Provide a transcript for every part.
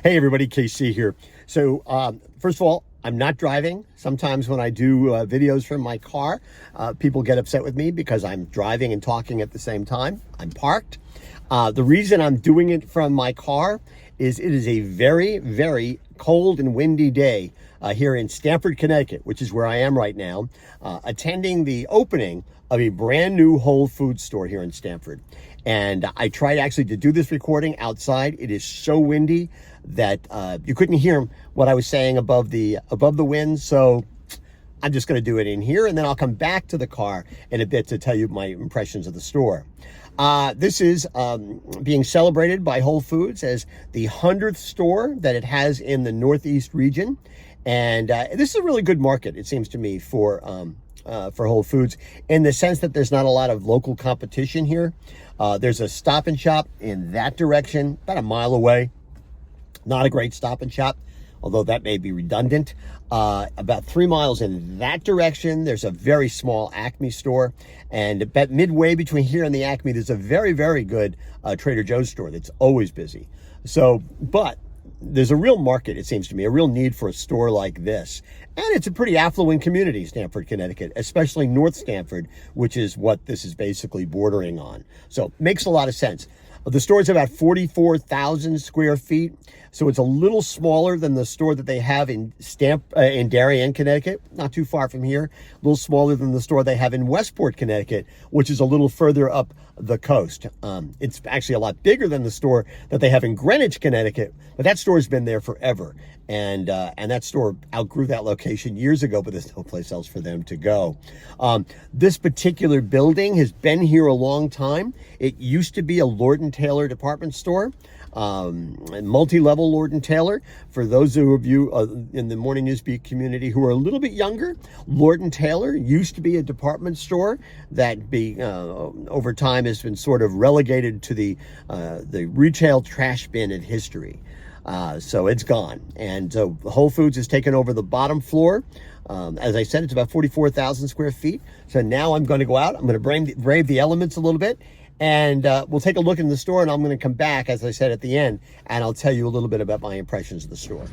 Hey everybody, KC here. So first of all, I'm not driving. Sometimes when I do videos from my car, people get upset with me because I'm driving and talking at the same time. I'm parked. The reason I'm doing it from my car is it is a very, very cold and windy day here in Stamford, Connecticut, which is where I am right now, attending the opening of a brand new Whole Foods store here in Stamford. And I tried actually to do this recording outside. It is so windy that you couldn't hear what I was saying above the wind. So I'm just going to do it in here, and then I'll come back to the car in a bit to tell you my impressions of the store. This is being celebrated by Whole Foods as the 100th store that it has in the Northeast region. And this is a really good market, it seems to me, for Whole Foods, in the sense that there's not a lot of local competition here. There's a Stop and Shop in that direction, about a mile away. Not a great Stop and Shop, although that may be redundant. About 3 miles in that direction, there's a very small Acme store. And about midway between here and the Acme, there's a very, very good Trader Joe's store that's always busy. So, but there's a real market, it seems to me, a real need for a store like this. And it's a pretty affluent community, Stamford, Connecticut, especially North Stamford, which is what this is basically bordering on. So makes a lot of sense. The store is about 44,000 square feet, so it's a little smaller than the store that they have in Darien, Connecticut, not too far from here. A little smaller than the store they have in Westport, Connecticut, which is a little further up the coast. It's actually a lot bigger than the store that they have in Greenwich, Connecticut, but that store has been there forever. And that store outgrew that location years ago, but there's no place else for them to go. This particular building has been here a long time. It used to be a Lord & Taylor department store, multi-level Lord & Taylor. For those of you in the Morning Newsbeat community who are a little bit younger, Lord & Taylor used to be a department store that over time has been sort of relegated to the retail trash bin of history. So it's gone. And so Whole Foods has taken over the bottom floor. As I said, it's about 44,000 square feet. So now I'm going to go out. I'm going to brave the elements a little bit. And we'll take a look in the store. And I'm going to come back, as I said, at the end. And I'll tell you a little bit about my impressions of the store.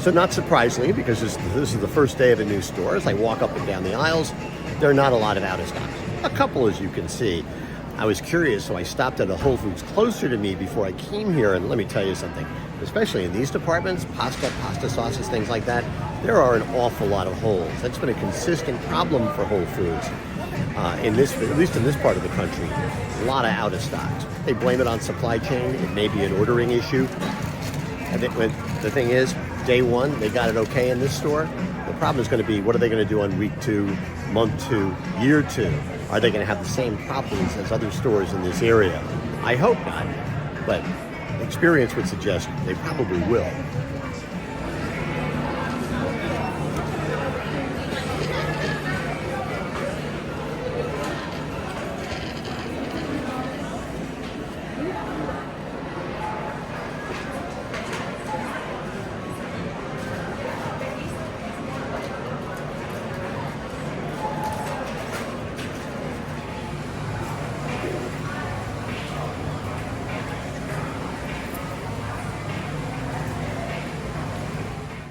So not surprisingly, because this is the first day of a new store, as I walk up and down the aisles, there are not a lot of out of stocks. A couple, as you can see. I was curious, so I stopped at a Whole Foods closer to me before I came here, and let me tell you something, especially in these departments, pasta sauces, things like that, there are an awful lot of holes. That's been a consistent problem for Whole Foods, at least in this part of the country. A lot of out of stocks. They blame it on supply chain. It may be an ordering issue. I think the thing is, day one, they got it okay in this store. The problem is going to be, what are they going to do on week 2, month 2, year 2? Are they going to have the same problems as other stores in this area? I hope not, but experience would suggest they probably will.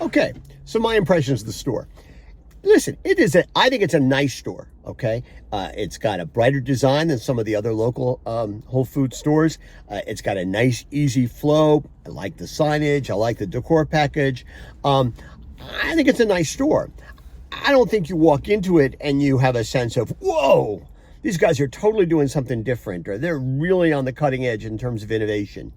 Okay, so my impressions of the store. Listen, I think it's a nice store, okay? It's got a brighter design than some of the other local Whole Foods stores. It's got a nice, easy flow. I like the signage. I like the decor package. I think it's a nice store. I don't think you walk into it and you have a sense of, whoa, these guys are totally doing something different, or they're really on the cutting edge in terms of innovation.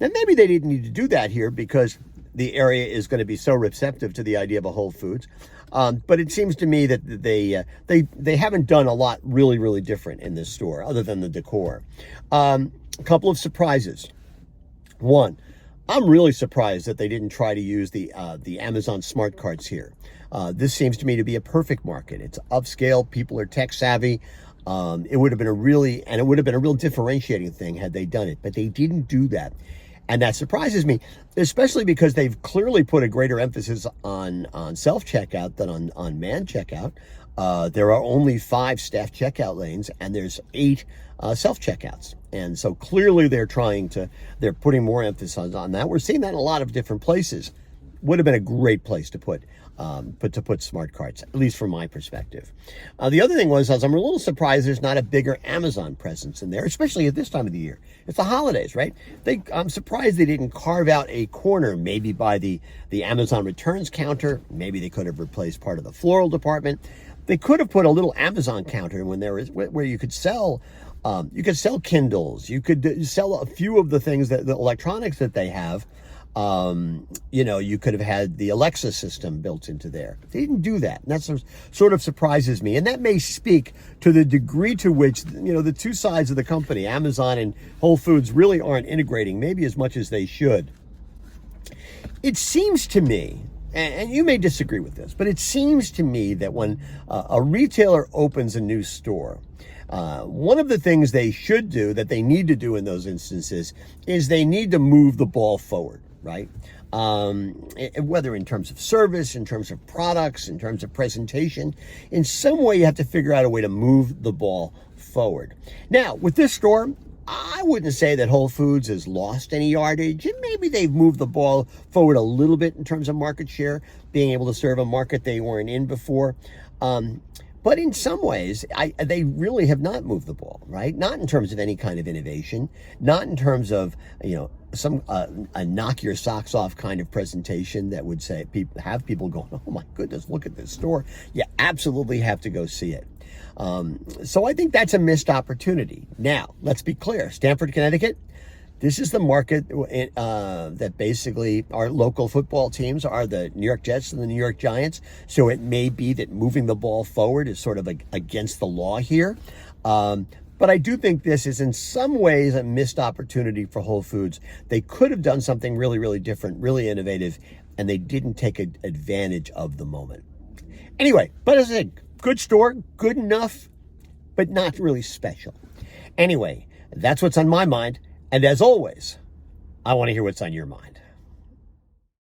Now, maybe they didn't need to do that here because the area is going to be so receptive to the idea of a Whole Foods. But it seems to me that they haven't done a lot really different in this store other than the decor. A couple of surprises. One, I'm really surprised that they didn't try to use the Amazon smart carts here. This seems to me to be a perfect market. It's upscale. People are tech savvy. It would have been a real differentiating thing had they done it, but they didn't do that. And that surprises me, especially because they've clearly put a greater emphasis on self-checkout than on man checkout. There are only 5 staff checkout lanes, and there's 8 self-checkouts. And so clearly they're putting more emphasis on that. We're seeing that in a lot of different places. Would have been a great place to put smart carts, at least from my perspective. The other thing was I'm a little surprised there's not a bigger Amazon presence in there, especially at this time of the year. It's the holidays, right? I'm surprised they didn't carve out a corner, maybe by the Amazon returns counter. Maybe they could have replaced part of the floral department. They could have put a little Amazon counter where you could sell. You could sell Kindles. You could sell a few of the things the electronics that they have. You could have had the Alexa system built into there. They didn't do that. And that sort of surprises me. And that may speak to the degree to which, the two sides of the company, Amazon and Whole Foods, really aren't integrating maybe as much as they should. It seems to me, and you may disagree with this, but it seems to me that when a retailer opens a new store, one of the things they should do, that they need to do in those instances, is they need to move the ball forward, right? Whether in terms of service, in terms of products, in terms of presentation, in some way you have to figure out a way to move the ball forward. Now, with this store, I wouldn't say that Whole Foods has lost any yardage, and maybe they've moved the ball forward a little bit in terms of market share, being able to serve a market they weren't in before. But in some ways, they really have not moved the ball, right? Not in terms of any kind of innovation, not in terms of, some a knock your socks off kind of presentation that would have people going, oh my goodness, look at this store. You absolutely have to go see it. So I think that's a missed opportunity. Now, let's be clear. Stamford, Connecticut, this is the market that basically our local football teams are the New York Jets and the New York Giants. So it may be that moving the ball forward is sort of against the law here. But I do think this is in some ways a missed opportunity for Whole Foods. They could have done something really different, really innovative, and they didn't take advantage of the moment. Anyway, but as I said, good store, good enough, but not really special. Anyway, that's what's on my mind. And as always, I want to hear what's on your mind.